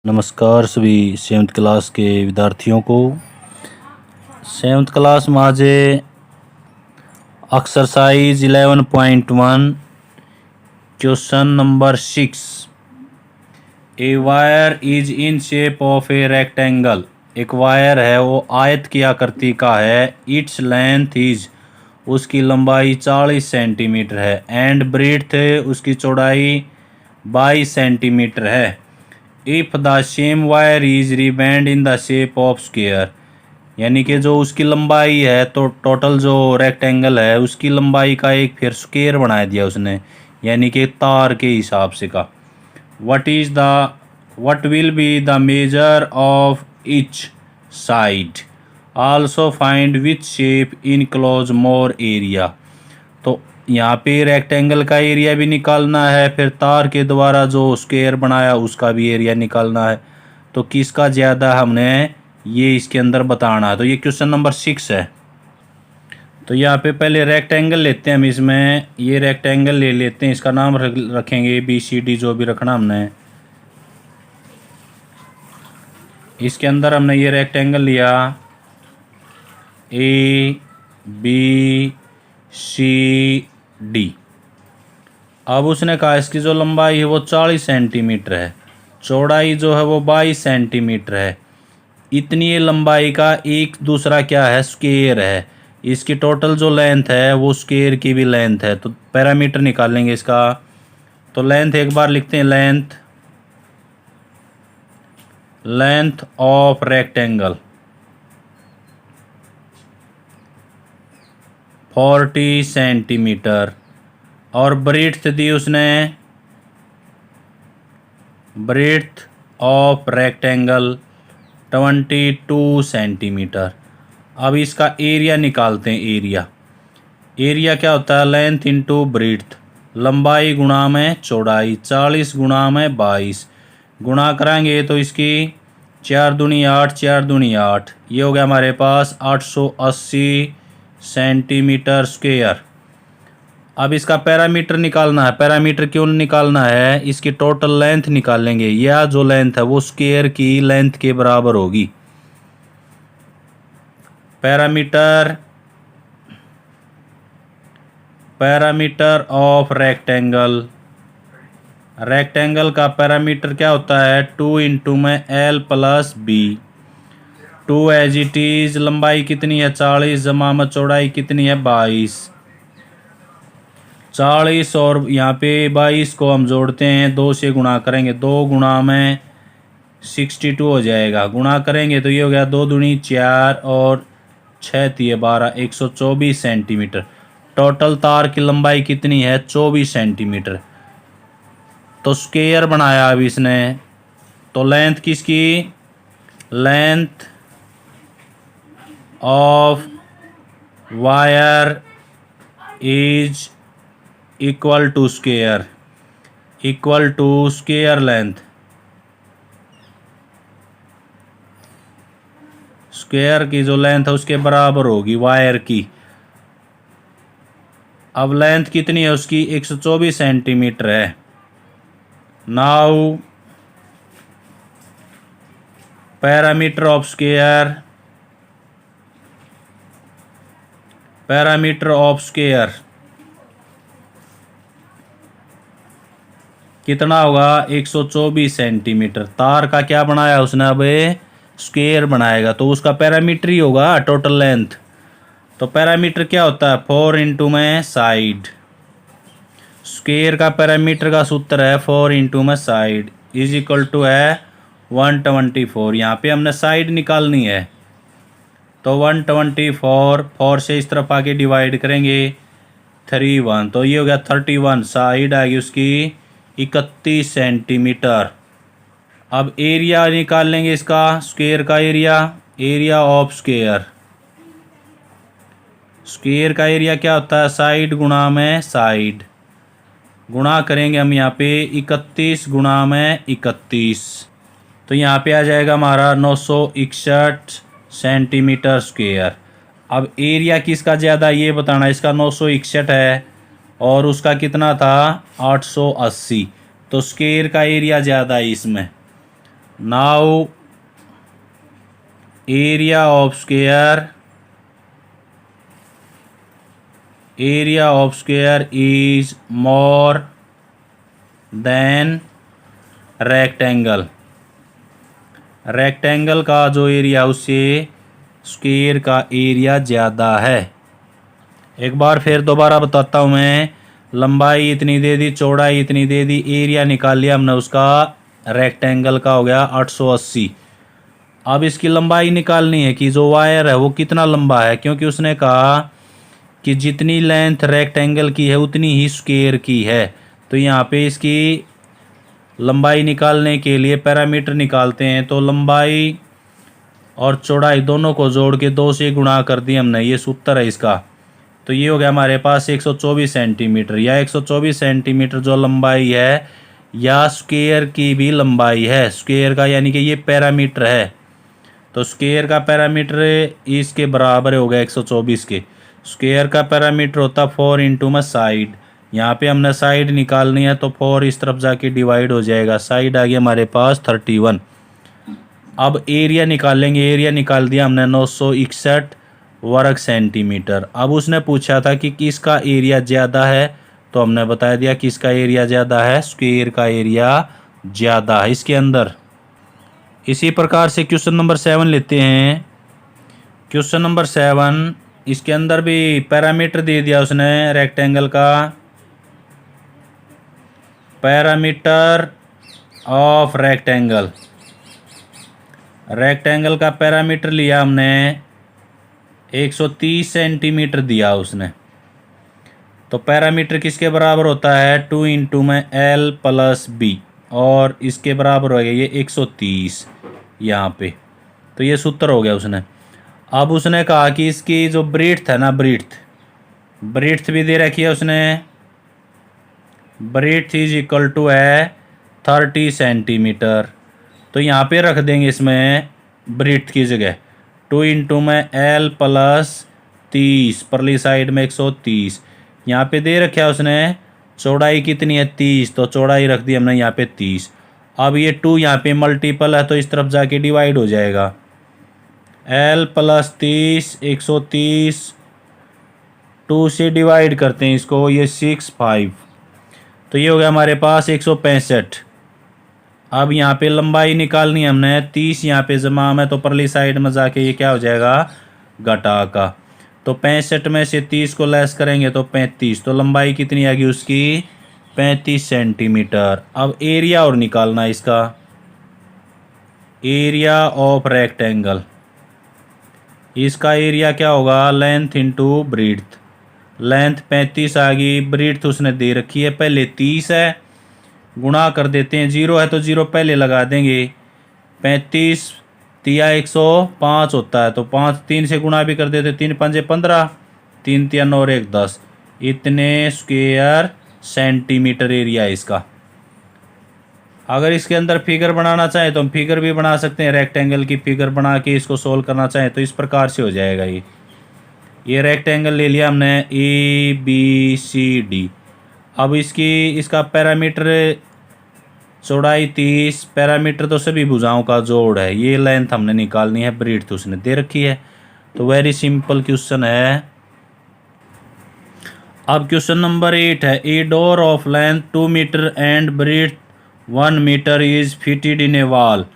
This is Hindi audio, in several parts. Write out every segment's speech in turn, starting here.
नमस्कार सभी सेवन्थ क्लास के विद्यार्थियों को। सेवन्थ क्लास में आज exercise 11.1 question number 6। A wire is in shape of a rectangle. एक वायर है वो आयत की आकृति का है। इट्स लेंथ इज, उसकी लंबाई 40 सेंटीमीटर है। एंड ब्रेड्थ, उसकी चौड़ाई 22 सेंटीमीटर है। If the same wire is rebend in the shape of square, यानी कि जो उसकी लंबाई है तो टोटल जो रेक्टेंगल है उसकी लंबाई का एक फिर स्क्वायर बना दिया उसने, यानी कि तार के हिसाब से का। What will be the measure of each side, also find which shape enclose more area. तो यहाँ पे रेक्टेंगल का एरिया भी निकालना है, फिर तार के द्वारा जो स्क्वायर बनाया उसका भी एरिया निकालना है। तो किसका ज़्यादा हमने ये इसके अंदर बताना है। तो ये क्वेश्चन नंबर 6 है। तो यहाँ पे पहले रेक्टेंगल लेते हैं हम। इसमें ये रेक्टेंगल ले लेते हैं, इसका नाम रखेंगे BCD, जो भी रखना हमने। इसके अंदर हमने ये रेक्टेंगल लिया ABCD। अब उसने कहा इसकी जो लंबाई है वो 40 सेंटीमीटर है, चौड़ाई जो है वो 22 सेंटीमीटर है। इतनी लंबाई का एक दूसरा क्या है, स्क्वायर है। इसकी टोटल जो लेंथ है वो स्क्वायर की भी लेंथ है। तो पैरामीटर निकालेंगे इसका। तो लेंथ एक बार लिखते हैं, लेंथ ऑफ रेक्टेंगल 40 सेंटीमीटर। और ब्रेड्थ दी उसने, ब्रेड्थ ऑफ रेक्टेंगल 22 सेंटीमीटर। अब इसका एरिया निकालते हैं। एरिया क्या होता है, लेंथ इंटू ब्रेड्थ, लंबाई गुणा में चौड़ाई। 40 गुणा में 22 गुणा कराएंगे तो इसकी 4 दूनी 8, 4 दूनी 8, ये हो गया हमारे पास 880 सेंटीमीटर स्क्वायर। अब इसका पैरामीटर निकालना है। पैरामीटर क्यों निकालना है, इसकी टोटल लेंथ निकालेंगे। यह जो लेंथ है वो स्क्वायर की लेंथ के बराबर होगी। पैरामीटर ऑफ रेक्टेंगल, रेक्टेंगल का पैरामीटर क्या होता है, 2 इंटू में L plus B। 2 as it is, लंबाई कितनी है 40, जमा में चौड़ाई कितनी है 22। 40 और यहाँ पे 22 को हम जोड़ते हैं, 2 से गुणा करेंगे, 2 गुणा में 62 हो जाएगा। गुणा करेंगे तो ये हो गया 2 दूनी 4 और 6 तिये 12, 124 सेंटीमीटर। टोटल तार की लंबाई कितनी है, 24 सेंटीमीटर। तो स्क्वायर बनाया अब इसने। तो लेंथ किसकी, length of wire is equal to square, equal to square length. Square की जो लेंथ है उसके बराबर होगी वायर की। अब लेंथ कितनी है उसकी, 124 सेंटीमीटर है। Now parameter of square, parameter of square कितना होगा, 124 सेंटीमीटर। तार का क्या बनाया उसने, अब स्क्वायर बनाएगा तो उसका पैरामीटर ही होगा टोटल लेंथ। तो पैरामीटर क्या होता है, 4 इंटू में साइड। स्क्वायर का पैरामीटर का सूत्र है 4 इंटू में साइड इज इक्वल टू है 124। यहाँ पे हमने साइड निकालनी है तो 124, 4 से इस तरफ आके डिवाइड करेंगे 31, तो ये हो गया 31। साइड आएगी उसकी 31 सेंटीमीटर। अब एरिया निकाल लेंगे इसका, स्क्वायर का एरिया ऑफ स्क्वायर। स्क्वायर का एरिया क्या होता है, साइड गुणा में साइड। गुणा करेंगे हम यहाँ पे 31 गुणा में 31, तो यहाँ पे आ जाएगा हमारा 961 सेंटीमीटर स्क्वायर। अब एरिया किसका ज़्यादा ये बताना, इसका 961 है और उसका कितना था 880, तो स्क्वायर का एरिया ज़्यादा है इसमें। Now area of square is more than rectangle. Rectangle का जो एरिया उससे स्क्वायर का एरिया ज़्यादा है। एक बार फिर दोबारा बताता हूँ मैं। लंबाई इतनी दे दी, चौड़ाई इतनी दे दी, एरिया निकाल लिया हमने उसका, रेक्टेंगल का हो गया 880। अब इसकी लंबाई निकालनी है कि जो वायर है वो कितना लंबा है, क्योंकि उसने कहा कि जितनी लेंथ रेक्टेंगल की है उतनी ही स्क्वायर की है। तो यहाँ पे इसकी लंबाई निकालने के लिए पैरामीटर निकालते हैं। तो लंबाई और चौड़ाई दोनों को जोड़ के 2 से गुणा कर दिया हमने, ये सूत्र है इसका। तो ये हो गया हमारे पास 124 सेंटीमीटर, या 124 सेंटीमीटर जो लंबाई है या स्क्वायर की भी लंबाई है, स्क्वायर का यानी कि ये पैरामीटर है। तो स्क्वायर का पैरामीटर इसके बराबर हो गया 124 के। स्क्वायर का पैरामीटर होता 4 इंटू में साइड। यहाँ पे हमने साइड निकालनी है तो 4 इस तरफ जाके डिवाइड हो जाएगा, साइड आ गया हमारे पास 31। अब एरिया निकालेंगे, एरिया निकाल दिया हमने 961 वर्ग सेंटीमीटर। अब उसने पूछा था कि किसका एरिया ज़्यादा है, तो हमने बता दिया किसका एरिया ज़्यादा है, स्क्वायर का एरिया ज़्यादा है इसके अंदर। इसी प्रकार से क्वेश्चन नंबर 7 लेते हैं। क्वेश्चन नंबर 7, इसके अंदर भी पैरामीटर दे दिया उसने रेक्टेंगल का, पैरामीटर ऑफ रेक्टेंगल का पैरामीटर लिया हमने 130 सेंटीमीटर दिया उसने। तो पैरामीटर किसके बराबर होता है, 2 इंटू में L प्लस B, और इसके बराबर हो गया ये 130 यहाँ पे। तो ये सूत्र हो गया उसने। अब उसने कहा कि इसकी जो ब्रीड्थ है ना, ब्रीड्थ भी दे रखी है उसने। ब्रीड्थ इज इक्वल टू है 30 सेंटीमीटर। तो यहाँ पे रख देंगे इसमें ब्रीड्थ की जगह 2 इंटू में L प्लस 30, परली साइड में 130। यहाँ पे दे रखा है उसने चौड़ाई कितनी है 30, तो चौड़ाई रख दी हमने यहाँ पे 30। अब ये 2 यहाँ पे मल्टीपल है तो इस तरफ जाके डिवाइड हो जाएगा। L प्लस 30 130, 2 से डिवाइड करते हैं इसको, ये 65। तो ये हो गया हमारे पास 165। अब यहाँ पे लंबाई निकालनी है हमने 30, यहाँ पे जमा में तो परली साइड में जाके ये क्या हो जाएगा, घटा का। तो 65 में से 30 को लेस करेंगे तो 35। तो लंबाई कितनी आएगी उसकी, 35 सेंटीमीटर। अब एरिया और निकालना है इसका, एरिया ऑफ रेक्टेंगल। इसका एरिया क्या होगा, लेंथ इंटू ब्रीड्थ। लेंथ 35 आ गई, ब्रीड्थ उसने दे रखी है पहले 30 है, गुणा कर देते हैं, 0 है तो 0 पहले लगा देंगे। 35 तिया 105 होता है, तो 5 3 से गुणा भी कर देते, 3 पंजे 15, 3 तिया 9 और 1 10। इतने स्क्वायर सेंटीमीटर एरिया है इसका। अगर इसके अंदर फिगर बनाना चाहें तो हम फिगर भी बना सकते हैं, रेक्टेंगल की फिगर बना के इसको सोल्व करना चाहें तो इस प्रकार से हो जाएगा। ये रेक्टेंगल ले लिया हमने ABCD। अब इसका पैरामीटर चौड़ाई 30, पैरामीटर तो सभी भुजाओं का जोड़ है, ये लेंथ हमने निकालनी है, ब्रीड्थ उसने दे रखी है। तो वेरी सिंपल क्वेश्चन है। अब क्वेश्चन नंबर 8 है, a door of length 2 metre and breadth 1 metre is fitted in a wall.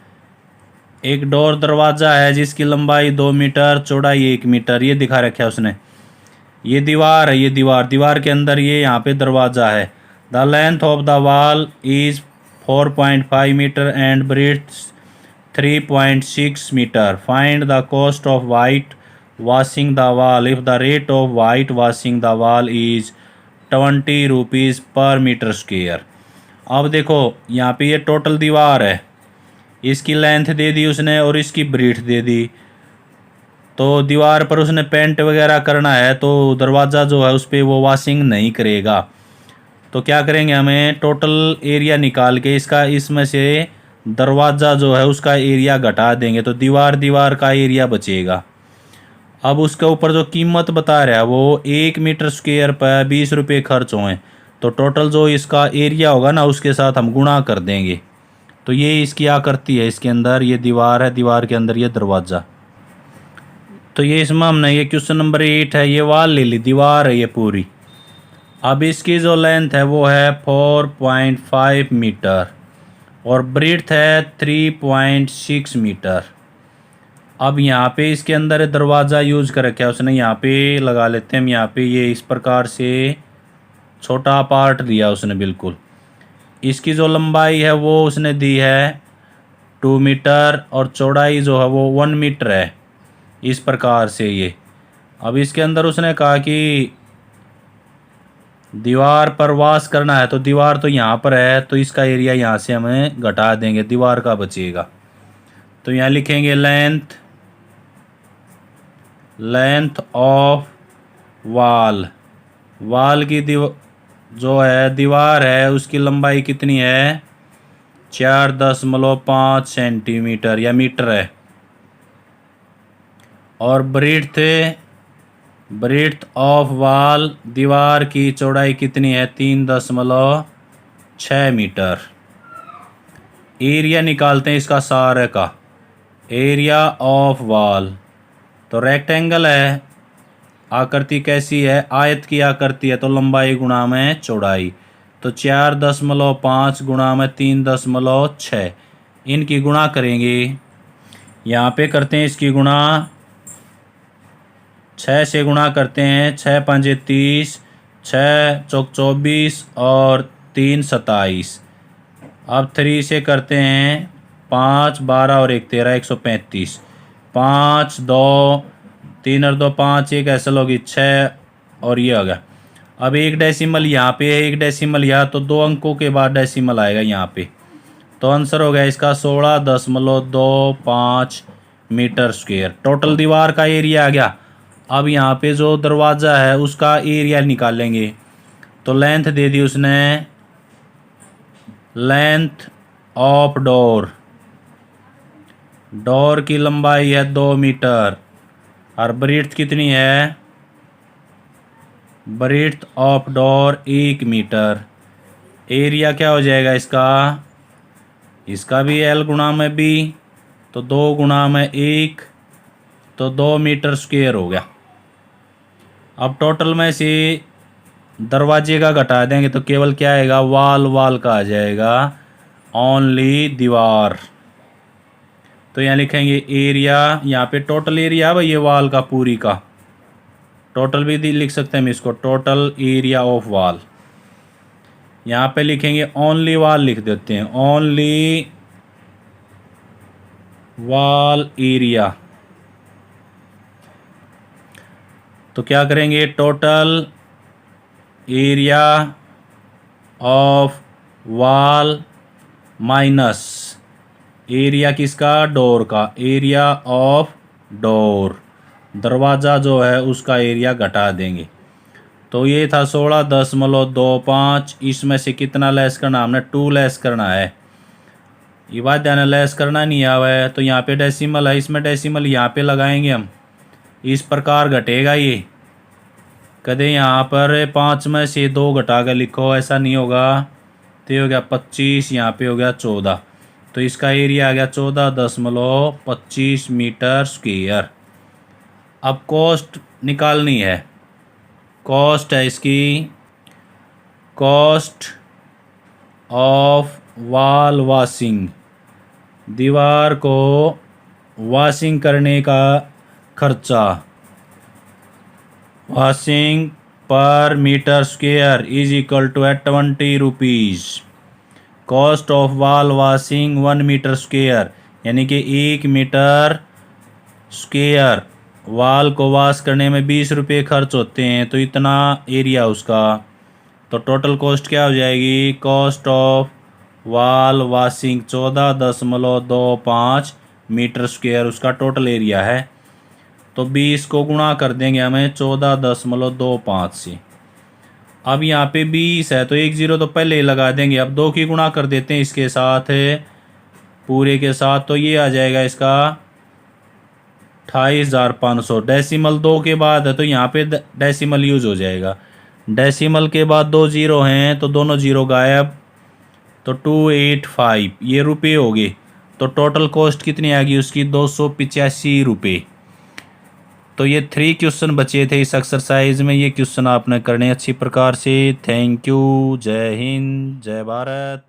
एक डोर दरवाज़ा है जिसकी लंबाई 2 मीटर, चौड़ाई 1 मीटर, ये दिखा रखा है उसने। ये दीवार है, ये दीवार के अंदर ये यहाँ पे दरवाज़ा है। The length of the wall is 4.5 metre and breadth 3.6 metre. Find the cost of white washing the wall if the rate of white washing the wall is 20 rupees per metre square. अब देखो यहाँ पे ये टोटल दीवार है, इसकी लेंथ दे दी उसने और इसकी ब्रीड्थ दे दी। तो दीवार पर उसने पेंट वगैरह करना है तो दरवाज़ा जो है उस पर वो वॉशिंग नहीं करेगा। तो क्या करेंगे, हमें टोटल एरिया निकाल के इसमें से दरवाज़ा जो है उसका एरिया घटा देंगे तो दीवार का एरिया बचेगा। अब उसके ऊपर जो कीमत बता रहा है वो 1 मीटर स्क्वायर पर 20 रुपये खर्च हुए, तो टोटल जो इसका एरिया होगा ना उसके साथ हम गुणा कर देंगे। तो ये इसकी आकृति है, इसके अंदर ये दीवार है, दीवार के अंदर ये दरवाज़ा। तो ये इसमें हमने ये क्वेश्चन नंबर 8 है, ये वाल ले ली, दीवार है ये पूरी। अब इसकी जो लेंथ है वो है 4.5 मीटर और ब्रीथ है 3.6 मीटर। अब यहाँ पे इसके अंदर दरवाज़ा यूज कर रखा है उसने, यहाँ पे लगा लेते हैं हम। यहाँ पे ये इस प्रकार से छोटा पार्ट दिया उसने बिल्कुल। इसकी जो लंबाई है वो उसने दी है 2 मीटर और चौड़ाई जो है वो 1 मीटर है, इस प्रकार से ये। अब इसके अंदर उसने कहा कि दीवार पर वास करना है, तो दीवार तो यहाँ पर है, तो इसका एरिया यहाँ से हमें घटा देंगे, दीवार का बचेगा। तो यहाँ लिखेंगे लेंथ ऑफ वाल, वाल की जो है दीवार है उसकी लंबाई कितनी है, 4.5 सेंटीमीटर या मीटर है। और ब्रीथ ऑफ वाल, दीवार की चौड़ाई कितनी है, 3.6 मीटर। एरिया निकालते हैं इसका सारे का, एरिया ऑफ वाल। तो रेक्टेंगल है, आकृति कैसी है, आयत की आकृति है, तो लंबाई गुणा में चौड़ाई, तो 4.5 गुणा में 3.6, इनकी गुणा करेंगे। यहाँ पे करते हैं इसकी गुणा, 6 से गुणा करते हैं, 6 पंजे 30, 6 चौक 24 और 3 27। अब 3 से करते हैं 5 12 और 1 13, 135। 5 2 3 और 2 5, एक ऐसा होगी 6 और ये हो गया। अब एक डेसिमल यहाँ पे है, एक डेसिमल यहाँ, तो 2 अंकों के बाद डेसिमल आएगा यहाँ पे। तो आंसर हो गया इसका 16.25 मीटर स्क्वायर। टोटल दीवार का एरिया आ गया। अब यहाँ पे जो दरवाज़ा है उसका एरिया निकालेंगे। तो लेंथ दे दी उसने, लेंथ ऑफ डोर की लंबाई है 2 मीटर और ब्रीथ कितनी है, breadth of door 1 metre. Area क्या हो जाएगा इसका भी L गुणा में B, तो 2 गुणा में 1, तो 2 मीटर स्क्वायर हो गया। अब टोटल में से दरवाजे का घटा देंगे तो केवल क्या आएगा, वाल का आ जाएगा, ओनली दीवार। तो यहाँ लिखेंगे एरिया, यहाँ पे टोटल एरिया है भाई ये वाल का पूरी का, टोटल भी लिख सकते हैं हम इसको, टोटल एरिया ऑफ वाल। यहाँ पे लिखेंगे ओनली वाल, लिख देते हैं ओनली वाल एरिया। तो क्या करेंगे, टोटल एरिया ऑफ वाल माइनस एरिया किसका, डोर का, एरिया ऑफ डोर, दरवाज़ा जो है उसका एरिया घटा देंगे। तो ये था 16.25। इसमें से कितना लेस करना, हमने 2 लेस करना है। ये बात ध्यान, लेस करना नहीं आवा है, तो यहाँ पे डेसिमल है, इसमें डेसिमल यहाँ पे लगाएंगे हम, इस प्रकार घटेगा ये। कदे यहाँ पर 5 में से 2 घटा कर लिखो, ऐसा नहीं होगा। तो ये हो गया 25, यहाँ पे हो गया 14, तो इसका एरिया आ गया 14.25 मीटर स्क्वायर। अब कॉस्ट निकालनी है, कॉस्ट है इसकी, कॉस्ट ऑफ वाल वॉशिंग, दीवार को वॉशिंग करने का खर्चा, वॉशिंग पर metre square is equal to 20 rupees. Cost of wall washing 1 metre square, यानी कि 1 मीटर स्क्वायर वाल को वॉश करने में 20 रुपये खर्च होते हैं, तो इतना एरिया उसका। तो टोटल कॉस्ट क्या हो जाएगी, cost of wall washing 14.25 metre square उसका टोटल एरिया है। तो 20 को गुणा कर देंगे हमें 14.25 से। अब यहाँ पे 20 है तो 1 0 तो पहले ही लगा देंगे। अब 2 की गुणा कर देते हैं इसके साथ, पूरे के साथ, तो ये आ जाएगा इसका 28,500। डेसिमल 2 के बाद है तो यहाँ पे डेसिमल यूज हो जाएगा। डेसिमल के बाद 2 0 हैं तो दोनों 0 गायब, तो 285 ये रुपये हो गए। तो टोटल कॉस्ट कितनी आ गई उसकी, 285 रुपये। तो ये 3 क्वेश्चन बचे थे इस एक्सरसाइज में। ये क्वेश्चन आपने करने अच्छी प्रकार से। Thank you. जय हिंद, जय भारत।